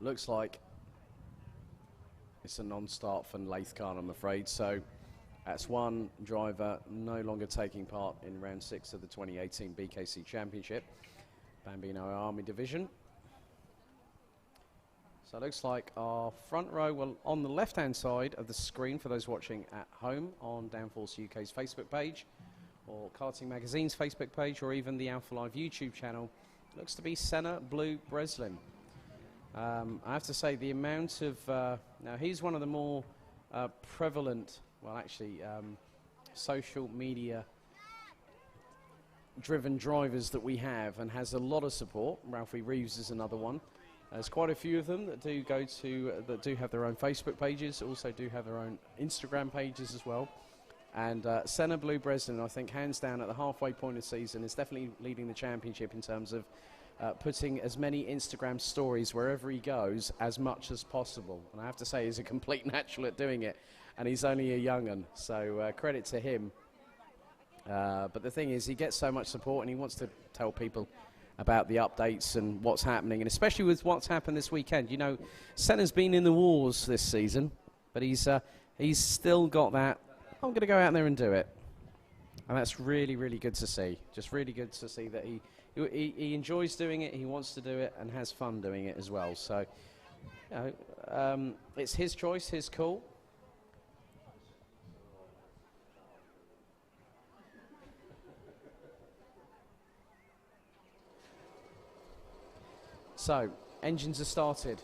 looks like it's a non-start for Laith Khan, I'm afraid. So that's one driver no longer taking part in round 6 of the 2018 BKC Championship, Bambino IAME division. So it looks like our front row, well, on the left-hand side of the screen for those watching at home on Downforce UK's Facebook page, or Karting Magazine's Facebook page, or even the Alpha Live YouTube channel, looks to be Senna Blue Breslin. I have to say the amount of, now he's one of the more prevalent, well actually social media driven drivers that we have, and has a lot of support. Ralphie Reeves is another one. There's quite a few of them that do go to, that do have their own Facebook pages, also do have their own Instagram pages as well. And Senna Blue Breslin, I think, hands down at the halfway point of the season, is definitely leading the championship in terms of putting as many Instagram stories wherever he goes as much as possible. And I have to say, he's a complete natural at doing it, and he's only a young'un, so credit to him. But the thing is, he gets so much support, and he wants to tell people about the updates and what's happening, and especially with what's happened this weekend. You know, Senna's been in the wars this season, but he's still got that, I'm going to go out there and do it. And that's really, really good to see. Just really good to see that he enjoys doing it, he wants to do it, and has fun doing it as well. So, you know, it's his choice, his call. So, engines are started.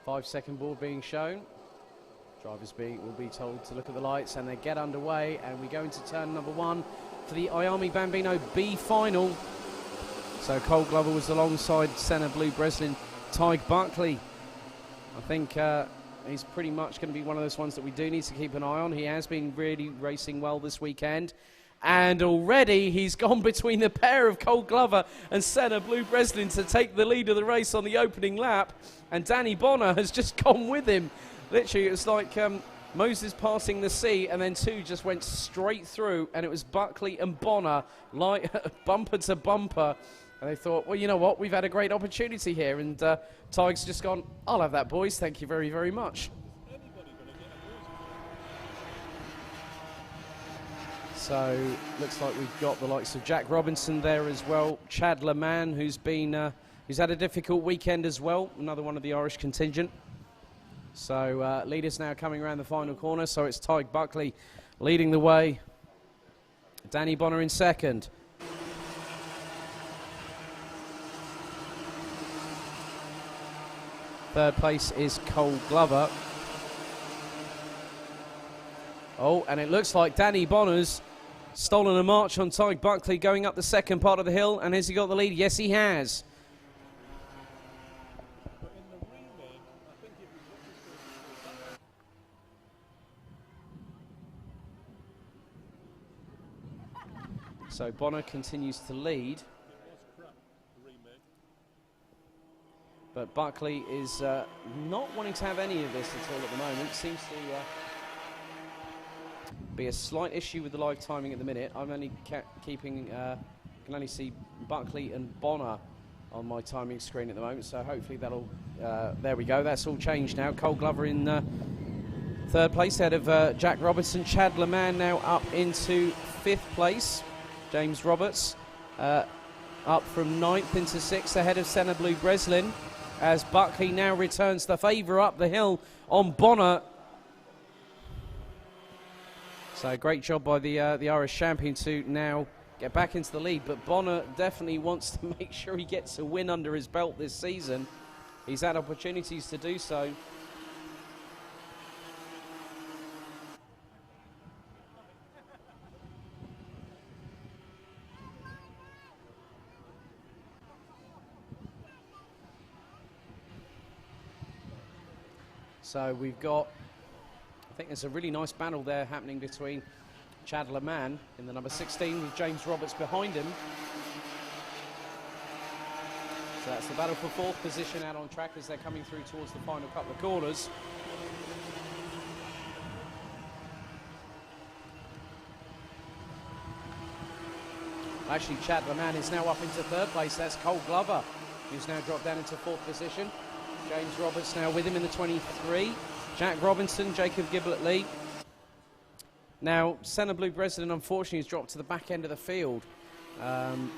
Five-second board being shown. Drivers will be told to look at the lights, and they get underway, and we go into turn number 1 for the IAME Bambino B final. So Cole Glover was alongside Senna Blue Breslin. Tig Buckley, I think he's pretty much going to be one of those ones that we do need to keep an eye on. He has been really racing well this weekend. And already he's gone between the pair of Cole Glover and Senna Blue Breslin to take the lead of the race on the opening lap. And Danny Bonner has just gone with him. Literally, it was like Moses passing the sea, and then two just went straight through, and it was Buckley and Bonner, like bumper to bumper. And they thought, well, you know what, we've had a great opportunity here. And Tig's just gone, I'll have that, boys. Thank you very, very much. So, looks like we've got the likes of Jack Robinson there as well. Chad Leman, who's had a difficult weekend as well. Another one of the Irish contingent. So, leaders now coming around the final corner. So, it's Tig Buckley leading the way. Danny Bonner in second. Third place is Cole Glover. Oh, and it looks like Danny Bonner's stolen a march on Tig Buckley going up the second part of the hill. And has he got the lead? Yes, he has. So Bonner continues to lead. But Buckley is not wanting to have any of this at all at the moment. Seems to be a slight issue with the live timing at the minute. I'm only keeping, can only see Buckley and Bonner on my timing screen at the moment. So hopefully that'll, there we go. That's all changed now. Cole Glover in third place ahead of Jack Robinson. Chad Leman now up into fifth place. James Roberts up from ninth into sixth ahead of Senna Blue Breslin, as Buckley now returns the favour up the hill on Bonner. So great job by the Irish champion to now get back into the lead, but Bonner definitely wants to make sure he gets a win under his belt this season. He's had opportunities to do so. So we've got, I think there's a really nice battle there happening between Chad Leman in the number 16 with James Roberts behind him. So that's the battle for fourth position out on track as they're coming through towards the final couple of corners. Actually, Chad Leman is now up into third place. That's Cole Glover, who's now dropped down into fourth position. James Roberts now with him in the 23. Jack Robinson, Jacob Giblett-Lee. Now, Senna Blue President, unfortunately, has dropped to the back end of the field.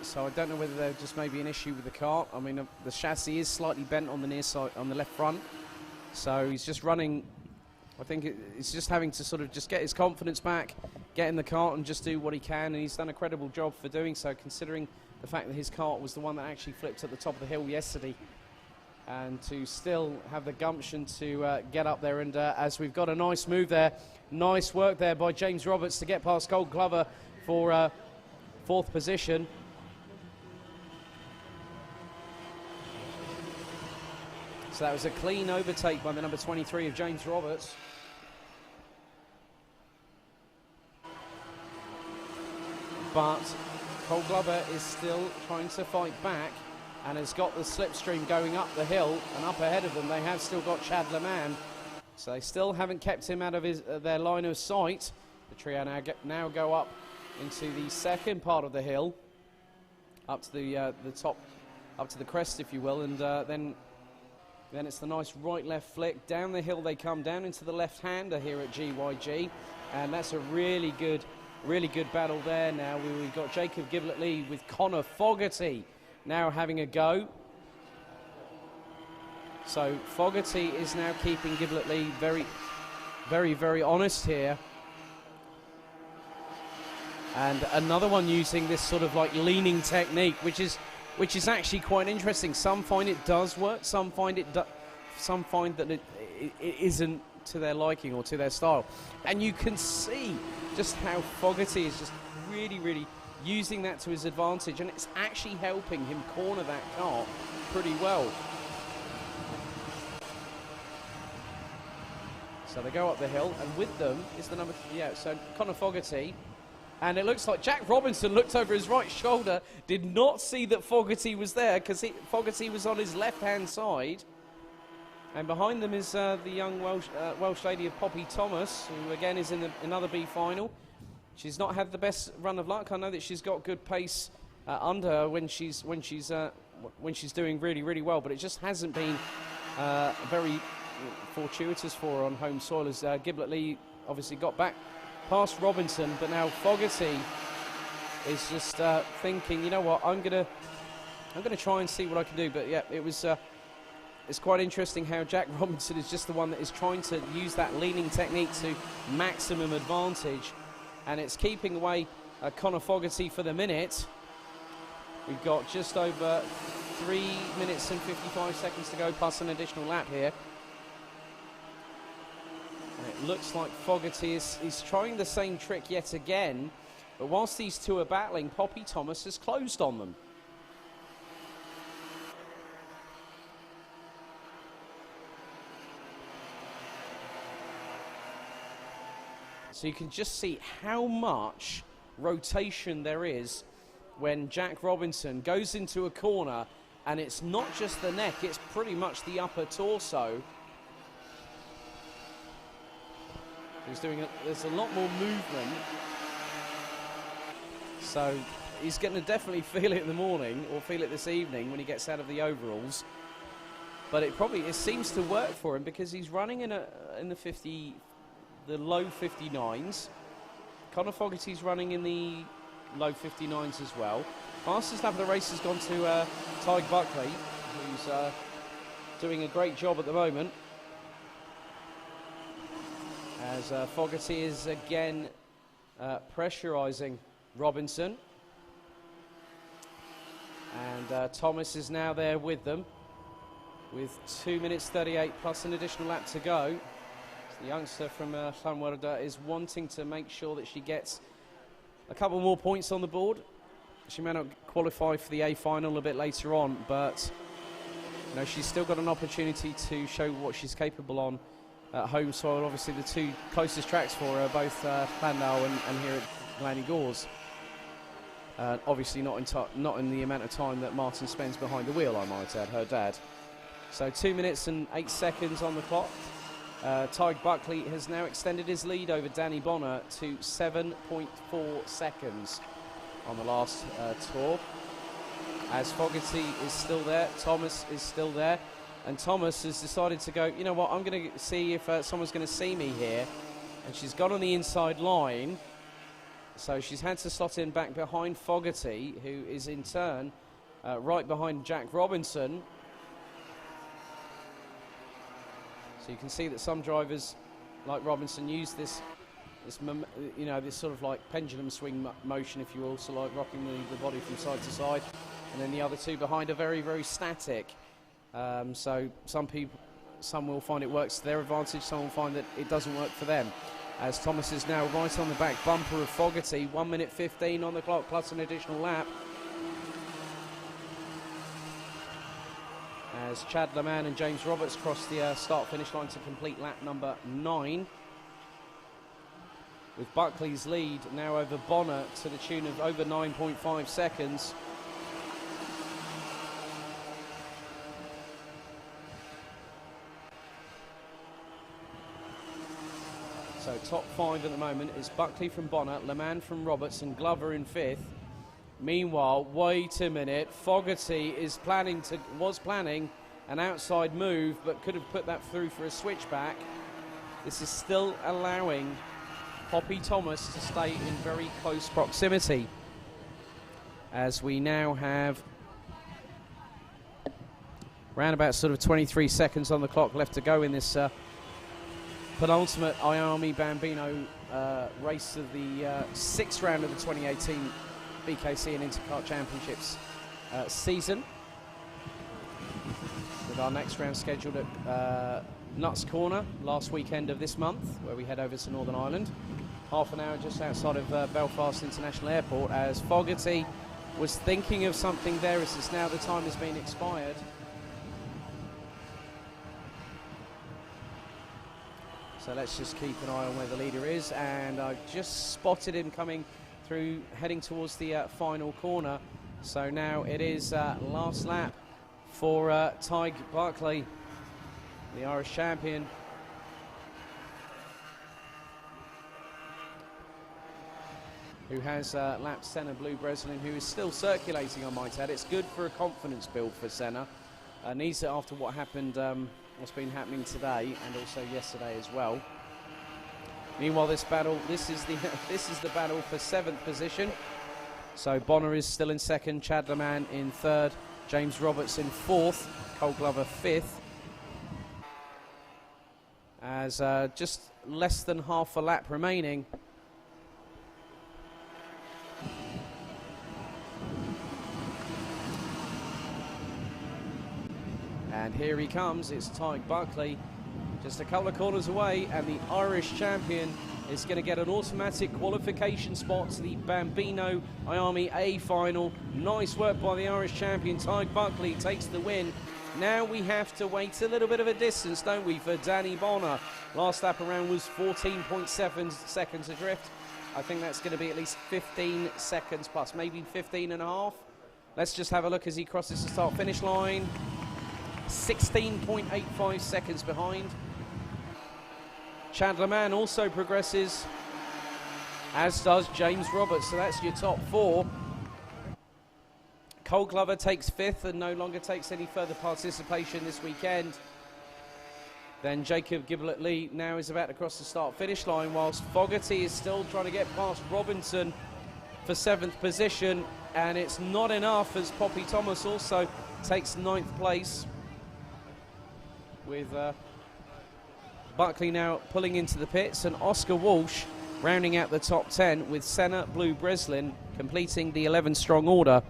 So I don't know whether there's just maybe an issue with the cart. I mean, the chassis is slightly bent on the near side, on the left front. So he's just running. I think he's just having to sort of just get his confidence back, get in the cart and just do what he can. And he's done a credible job for doing so, considering the fact that his cart was the one that actually flipped at the top of the hill yesterday. And to still have the gumption to get up there. And as we've got a nice move there, nice work there by James Roberts to get past Gold Glover for fourth position. So that was a clean overtake by the number 23 of James Roberts. But Cole Glover is still trying to fight back and has got the slipstream going up the hill, and up ahead of them they have still got Chad Leman. So they still haven't kept him out of their line of sight. The trio now go up into the second part of the hill, up to the top, up to the crest, if you will, and then it's the nice right-left flick. Down the hill they come, down into the left-hander here at GYG, and that's a really good battle there now. We've got Jacob Giblett-Lee with Connor Fogarty now having a go. So Fogarty is now keeping Giblett-Lee very honest here. And another one using this sort of like leaning technique, which is actually quite interesting. Some find it does work, some find that it isn't to their liking or to their style. And you can see just how Fogarty is just really using that to his advantage, and it's actually helping him corner that car pretty well. So they go up the hill, and with them is the number, so Connor Fogarty. And it looks like Jack Robinson looked over his right shoulder, did not see that Fogarty was there, because Fogarty was on his left-hand side. And behind them is the young Welsh lady of Poppy Thomas, who again is in another B final. She's not had the best run of luck. I know that she's got good pace under her when she's doing really well, but it just hasn't been very fortuitous for her on home soil, as Giblett-Lee obviously got back past Robinson, but now Fogarty is just thinking, you know what, I'm gonna try and see what I can do. But yeah, it's quite interesting how Jack Robinson is just the one that is trying to use that leaning technique to maximum advantage, and it's keeping away Connor Fogarty for the minute. We've got just over 3 minutes and 55 seconds to go, plus an additional lap here. And it looks like Fogarty is trying the same trick yet again, but whilst these two are battling, Poppy Thomas has closed on them. So you can just see how much rotation there is when Jack Robinson goes into a corner, and it's not just the neck, it's pretty much the upper torso. There's a lot more movement, so he's going to definitely feel it in the morning, or feel it this evening when he gets out of the overalls. But it seems to work for him, because he's running in the low 59s. Connor Fogarty's running in the low 59s as well. Fastest lap of the race has gone to Tyg Buckley, who's doing a great job at the moment. As Fogarty is again pressurising Robinson. And Thomas is now there with them, with 2 minutes 38 plus an additional lap to go. So the youngster from Glan-Y-Gors is wanting to make sure that she gets a couple more points on the board. She may not qualify for the A final a bit later on, but you know, she's still got an opportunity to show what she's capable on at home soil. Obviously the two closest tracks for her, both Landau and here at Glan-Y-Gors. Obviously not in the amount of time that Martin spends behind the wheel, I might add, her dad. So 2 minutes and 8 seconds on the clock. Tyg Buckley has now extended his lead over Danny Bonner to 7.4 seconds. on the last tour. As Fogarty is still there, Thomas is still there, and Thomas has decided to go, you know what, I'm going to see if someone's going to see me here, and she's got on the inside line, so she's had to slot in back behind Fogarty, who is in turn right behind Jack Robinson. So you can see that some drivers, like Robinson, use this sort of like pendulum swing motion, if you will, so like rocking the body from side to side. And then the other two behind are very, very static. So some will find it works to their advantage, some will find that it doesn't work for them. As Thomas is now right on the back bumper of Fogarty, 1 minute 15 on the clock, plus an additional lap. As Chad Leman and James Roberts cross the start-finish line to complete lap number 9. With Buckley's lead now over Bonner to the tune of over 9.5 seconds. So top 5 at the moment is Buckley from Bonner, Leman from Roberts, and Glover in 5th. Meanwhile, wait a minute, Fogarty was planning an outside move, but could have put that through for a switchback. This is still allowing Poppy Thomas to stay in very close proximity, as we now have around about sort of 23 seconds on the clock left to go in this penultimate IAME Bambino race of the 6th round of the 2018 BKC and Intercart Championships season, with our next round scheduled at Nuts Corner last weekend of this month, where we head over to Northern Ireland, half an hour just outside of Belfast International Airport, as Fogarty was thinking of something there, as it's now the time has been expired. So let's just keep an eye on where the leader is, and I've just spotted him coming through, heading towards the final corner. So now it is last lap for Tig Buckley, the Irish champion. Who has lapped Senna Blue Breslin, who is still circulating, I might add. It's good for a confidence build for Senna. Needs it after what happened, what's been happening today and also yesterday as well. Meanwhile, this is the battle for 7th position. So Bonner is still in 2nd, Chad Leman in 3rd, James Roberts in 4th, Cole Glover 5th. As just less than half a lap remaining. And here he comes, it's Tig Buckley, just a couple of corners away, and the Irish champion is going to get an automatic qualification spot to the Bambino IAME A final. Nice work by the Irish champion. Tig Buckley takes the win. Now we have to wait a little bit of a distance, don't we, for Danny Bonner. Last lap around was 14.7 seconds adrift. I think that's going to be at least 15 seconds plus, maybe 15 and a half. Let's just have a look as he crosses the start-finish line. 16.85 seconds behind. Chad Leman also progresses, as does James Roberts, so that's your top 4. Cole Glover takes 5th and no longer takes any further participation this weekend. Then Jacob Giblett-Lee now is about to cross the start-finish line, whilst Fogarty is still trying to get past Robinson for 7th position, and it's not enough, as Poppy Thomas also takes 9th place, with Buckley now pulling into the pits, and Oscar Walsh rounding out the top 10, with Senna Blue Breslin completing the 11-strong order.